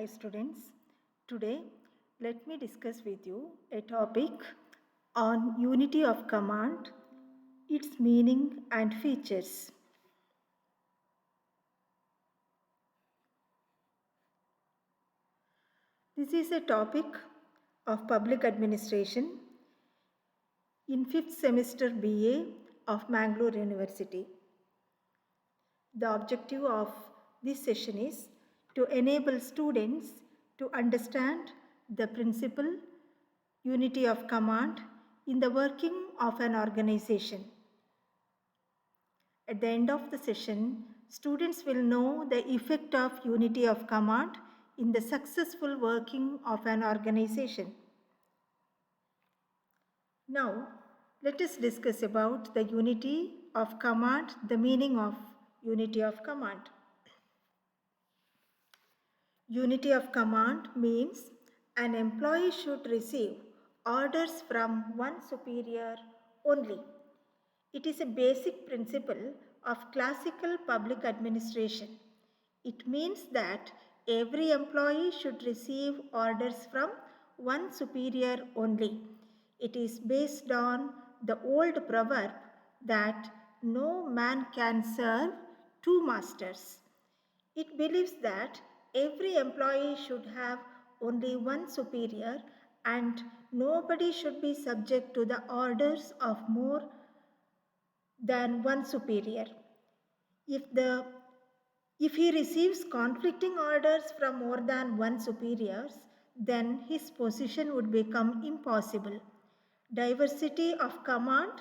Hi students, today let me discuss with you a topic on unity of command, its meaning and features. This is a topic of public administration in 5th semester BA of Mangalore University. The objective of this session is to enable students to understand the principle unity of command in the working of an organization. At the end of the session, students will know the effect of unity of command in the successful working of an organization. Now, let us discuss about the unity of command, the meaning of unity of command. Unity of command means an employee should receive orders from one superior only. It is a basic principle of classical public administration. It means that every employee should receive orders from one superior only. It is based on the old proverb that no man can serve two masters. It believes that every employee should have only one superior and nobody should be subject to the orders of more than one superior. If he receives conflicting orders from more than one superiors, then his position would become impossible. Diversity of command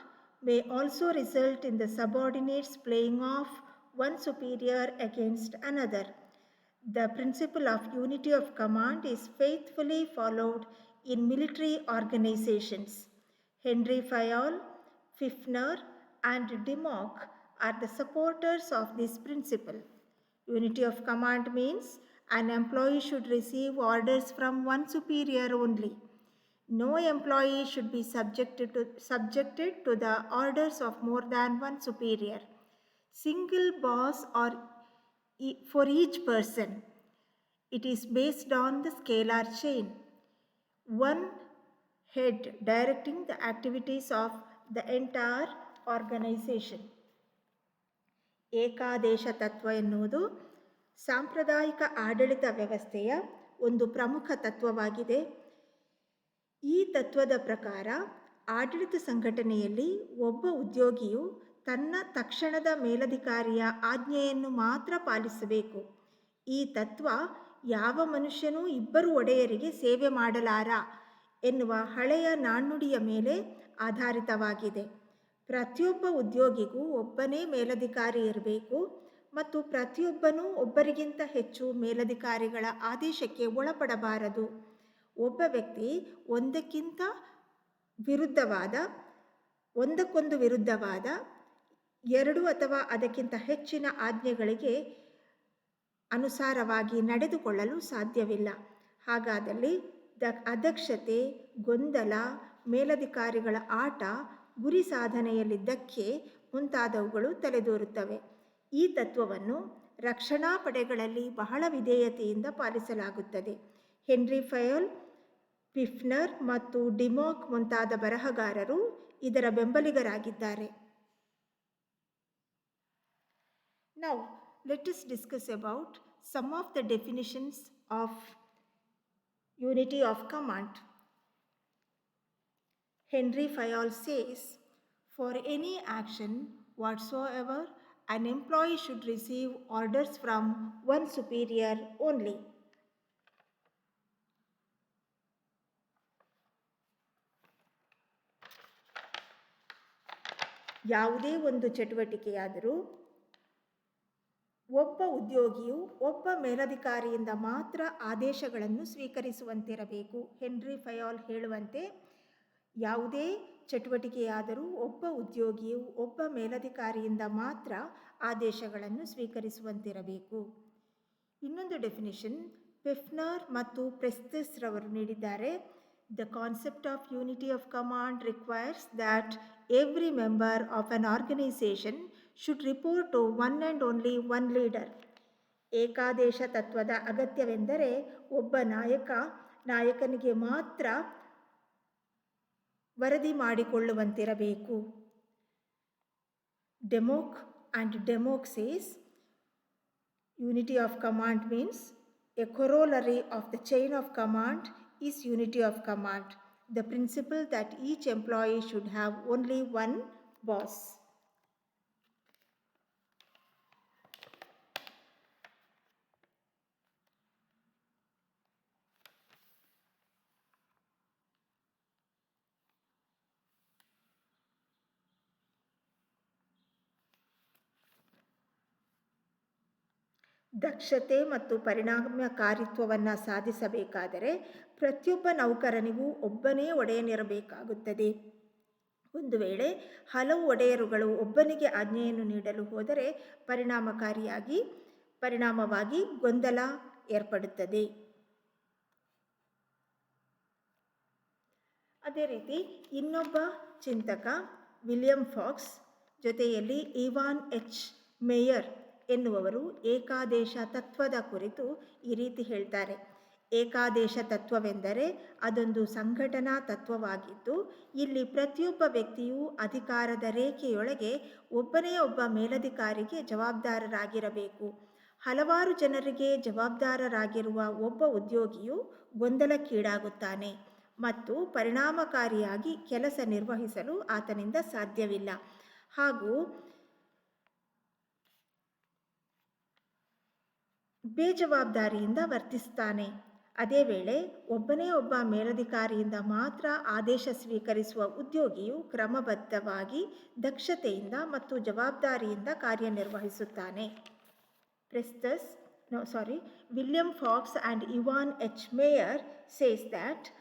may also result in the subordinates playing off one superior against another. The principle of unity of command is faithfully followed in military organizations. Henry Fayol, Fifner, and Dimmock are the supporters of this principle. Unity of command means an employee should receive orders from one superior only. No employee should be subjected to the orders of more than one superior. Single boss or for each person. It is based on the scalar chain. One head directing the activities of the entire organization. ಏಕಾದೇಶ ತತ್ವ ಎನ್ನುವುದು ಸಾಂಪ್ರದಾಯಿಕ ಆಡಳಿತ ವ್ಯವಸ್ಥೆಯ ಒಂದು ಪ್ರಮುಖ ತತ್ವವಾಗಿದೆ. ಈ ತತ್ವದ ಪ್ರಕಾರ ಆಡಳಿತ ಸಂಘಟನೆಯಲ್ಲಿ ಒಬ್ಬ ಉದ್ಯೋಗಿಯು ತನ್ನ ತಕ್ಷಣದ ಮೇಲಧಿಕಾರಿಯ ಆಜ್ಞೆಯನ್ನು ಮಾತ್ರ ಪಾಲಿಸಬೇಕು. ಈ ತತ್ವ ಯಾವ ಮನುಷ್ಯನೂ ಇಬ್ಬರು ಒಡೆಯರಿಗೆ ಸೇವೆ ಮಾಡಲಾರ ಎನ್ನುವ ಹಳೆಯ ನಾಣ್ಣುಡಿಯ ಮೇಲೆ ಆಧಾರಿತವಾಗಿದೆ. ಪ್ರತಿಯೊಬ್ಬ ಉದ್ಯೋಗಿಗೂ ಒಬ್ಬನೇ ಮೇಲಧಿಕಾರಿ ಇರಬೇಕು ಮತ್ತು ಪ್ರತಿಯೊಬ್ಬನೂ ಒಬ್ಬರಿಗಿಂತ ಹೆಚ್ಚು ಮೇಲಧಿಕಾರಿಗಳ ಆದೇಶಕ್ಕೆ ಒಳಪಡಬಾರದು. ಒಬ್ಬ ವ್ಯಕ್ತಿ ಒಂದಕ್ಕೊಂದು ವಿರುದ್ಧವಾದ 2 ಅಥವಾ ಅದಕ್ಕಿಂತ ಹೆಚ್ಚಿನ ಆಜ್ಞೆಗಳಿಗೆ ಅನುಸಾರವಾಗಿ ನಡೆದುಕೊಳ್ಳಲು ಸಾಧ್ಯವಿಲ್ಲ. ಹಾಗಾದಲ್ಲಿ ಅದಕ್ಷತೆ, ಗೊಂದಲ, ಮೇಲಧಿಕಾರಿಗಳ ಆಟ, ಗುರಿ ಸಾಧನೆಯಲ್ಲಿ ಧಕ್ಕೆ ಮುಂತಾದವುಗಳು ತಲೆದೋರುತ್ತವೆ. ಈ ತತ್ವವನ್ನು ರಕ್ಷಣಾ ಪಡೆಗಳಲ್ಲಿ ಬಹಳ ವಿಧೇಯತೆಯಿಂದ ಪಾಲಿಸಲಾಗುತ್ತದೆ. ಹೆನ್ರಿ ಫಯೋಲ್, ಫಿಫ್ನರ್ ಮತ್ತು ಡಿಮಾಕ್ ಮುಂತಾದ ಬರಹಗಾರರು ಇದರ ಬೆಂಬಲಿಗರಾಗಿದ್ದಾರೆ. Now, let us discuss about some of the definitions of unity of command. Henry Fayol says, for any action whatsoever, an employee should receive orders from one superior only. ಯಾವುದೇ ಒಂದು ಚಟುವಟಿಕೆಯಾದರೂ ಒಬ್ಬ ಉದ್ಯೋಗಿಯು ಒಬ್ಬ ಮೇಲಧಿಕಾರಿಯಿಂದ ಮಾತ್ರ ಆದೇಶಗಳನ್ನು ಸ್ವೀಕರಿಸುವಂತಿರಬೇಕು. ಹೆನ್ರಿ ಫಯೋಲ್ ಹೇಳುವಂತೆ ಯಾವುದೇ ಚಟುವಟಿಕೆಯಾದರೂ ಒಬ್ಬ ಉದ್ಯೋಗಿಯು ಒಬ್ಬ ಮೇಲಧಿಕಾರಿಯಿಂದ ಮಾತ್ರ ಆದೇಶಗಳನ್ನು ಸ್ವೀಕರಿಸುವಂತಿರಬೇಕು. ಇನ್ನೊಂದು ಡೆಫಿನಿಷನ್ ಫಿಫ್ನರ್ ಮತ್ತು ಪ್ರೆಸ್ತಿಸ್ ರವರು ನೀಡಿದ್ದಾರೆ. The concept of unity of command requires that every member of an organization should report to one and only one leader. ಏಕಾದೇಶ ತತ್ವದ ಅಗತ್ಯವೆಂದರೆ ಒಬ್ಬ ನಾಯಕನಿಗೆ ಮಾತ್ರ ವರದಿ ಮಾಡಿಕೊಳ್ಳುವಂತಿರಬೇಕು. Democ says unity of command means a corollary of the chain of command is unity of command, the principle that each employee should have only one boss. ದಕ್ಷತೆ ಮತ್ತು ಪರಿಣಾಮಕಾರಿತ್ವವನ್ನು ಸಾಧಿಸಬೇಕಾದರೆ ಪ್ರತಿಯೊಬ್ಬ ನೌಕರನಿಗೂ ಒಬ್ಬನೇ ಒಡೆಯನಿರಬೇಕಾಗುತ್ತದೆ. ಒಂದು ವೇಳೆ ಹಲವು ಒಡೆಯರುಗಳು ಒಬ್ಬನಿಗೆ ಆಜ್ಞೆಯನ್ನು ನೀಡಲು ಹೋದರೆ ಪರಿಣಾಮವಾಗಿ ಗೊಂದಲ ಏರ್ಪಡುತ್ತದೆ. ಅದೇ ರೀತಿ ಇನ್ನೊಬ್ಬ ಚಿಂತಕ ವಿಲಿಯಂ ಫಾಕ್ಸ್ ಜೊತೆಯಲ್ಲಿ ಇವಾನ್ ಎಚ್ ಮೇಯರ್ ಎನ್ನುವರು ಏಕಾದೇಶ ತತ್ವದ ಕುರಿತು ಈ ರೀತಿ ಹೇಳ್ತಾರೆ. ಏಕಾದೇಶ ತತ್ವವೆಂದರೆ ಅದೊಂದು ಸಂಘಟನಾ ತತ್ವವಾಗಿದ್ದು, ಇಲ್ಲಿ ಪ್ರತಿಯೊಬ್ಬ ವ್ಯಕ್ತಿಯೂ ಅಧಿಕಾರದ ರೇಖೆಯೊಳಗೆ ಒಬ್ಬನೇ ಒಬ್ಬ ಮೇಲಧಿಕಾರಿಗೆ ಜವಾಬ್ದಾರರಾಗಿರಬೇಕು. ಹಲವಾರು ಜನರಿಗೆ ಜವಾಬ್ದಾರರಾಗಿರುವ ಒಬ್ಬ ಉದ್ಯೋಗಿಯು ಗೊಂದಲಕ್ಕೀಡಾಗುತ್ತಾನೆ ಮತ್ತು ಪರಿಣಾಮಕಾರಿಯಾಗಿ ಕೆಲಸ ನಿರ್ವಹಿಸಲು ಆತನಿಂದ ಸಾಧ್ಯವಿಲ್ಲ ಹಾಗೂ ಬೇಜವಾಬ್ದಾರಿಯಿಂದ ವರ್ತಿಸ್ತಾನೆ. ಅದೇ ವೇಳೆ ಒಬ್ಬನೇ ಒಬ್ಬ ಮೇಲಧಿಕಾರಿಯಿಂದ ಮಾತ್ರ ಆದೇಶ ಸ್ವೀಕರಿಸುವ ಉದ್ಯೋಗಿಯು ಕ್ರಮಬದ್ಧವಾಗಿ ದಕ್ಷತೆಯಿಂದ ಮತ್ತು ಜವಾಬ್ದಾರಿಯಿಂದ ಕಾರ್ಯನಿರ್ವಹಿಸುತ್ತಾನೆ. William Fox and Ivan H. Mayer says that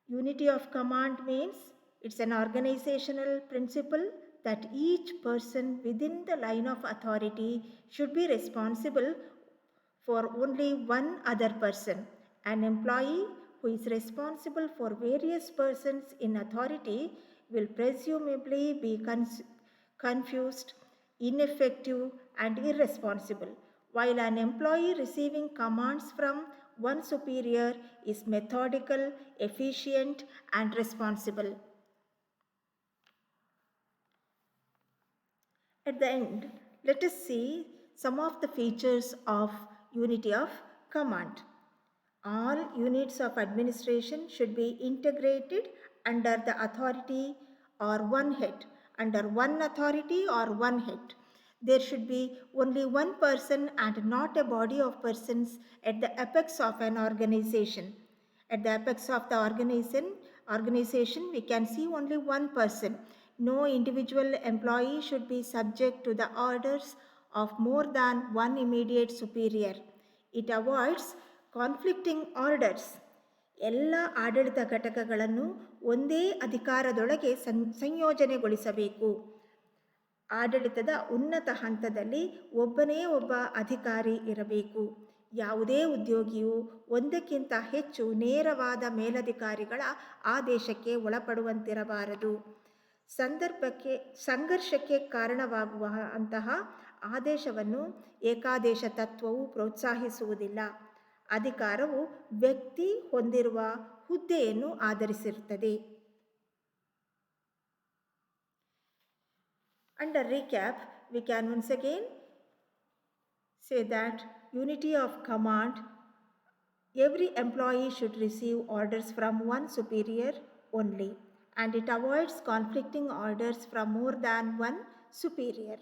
unity of command means it's an organizational principle that each person within the line of authority should be responsible for only one other person. An employee who is responsible for various persons in authority will presumably be confused, ineffective, and irresponsible, while an employee receiving commands from one superior is methodical, efficient, and responsible. At the end, let us see some of the features of unity of command. All units of administration should be integrated under the authority or one head, under one authority or one head. There should be only one person and not a body of persons at the apex of an organization. At the apex of the organization, we can see only one person. No individual employee should be subject to the orders of more than one immediate superior. It avoids conflicting orders. ಎಲ್ಲ ಆಡಳಿತ ಘಟಕಗಳನ್ನು ಒಂದೇ ಅಧಿಕಾರದೊಳಗೆ ಸಂಯೋಜನೆಗೊಳಿಸಬೇಕು. ಆಡಳಿತದ ಉನ್ನತ ಹಂತದಲ್ಲಿ ಒಬ್ಬನೇ ಒಬ್ಬ ಅಧಿಕಾರಿ ಇರಬೇಕು. ಯಾವುದೇ ಉದ್ಯೋಗಿಯು ಒಂದಕ್ಕಿಂತ ಹೆಚ್ಚು ನೇರವಾದ ಮೇಲಧಿಕಾರಿಗಳ ಆದೇಶಕ್ಕೆ ಒಳಪಡುವಂತಿರಬಾರದು. ಸಂಘರ್ಷಕ್ಕೆ ಕಾರಣವಾಗುವ ಅಂತಹ ಆದೇಶವನ್ನು ಏಕಾದೇಶ ತತ್ವವು ಪ್ರೋತ್ಸಾಹಿಸುವುದಿಲ್ಲ. ಅಧಿಕಾರವು ವ್ಯಕ್ತಿ ಹೊಂದಿರುವ ಹುದ್ದೆಯನ್ನು ಆಧರಿಸಿರುತ್ತದೆ. Under recap, we can once again say that unity of command, every employee should receive orders from one superior only, and it avoids conflicting orders from more than one superior.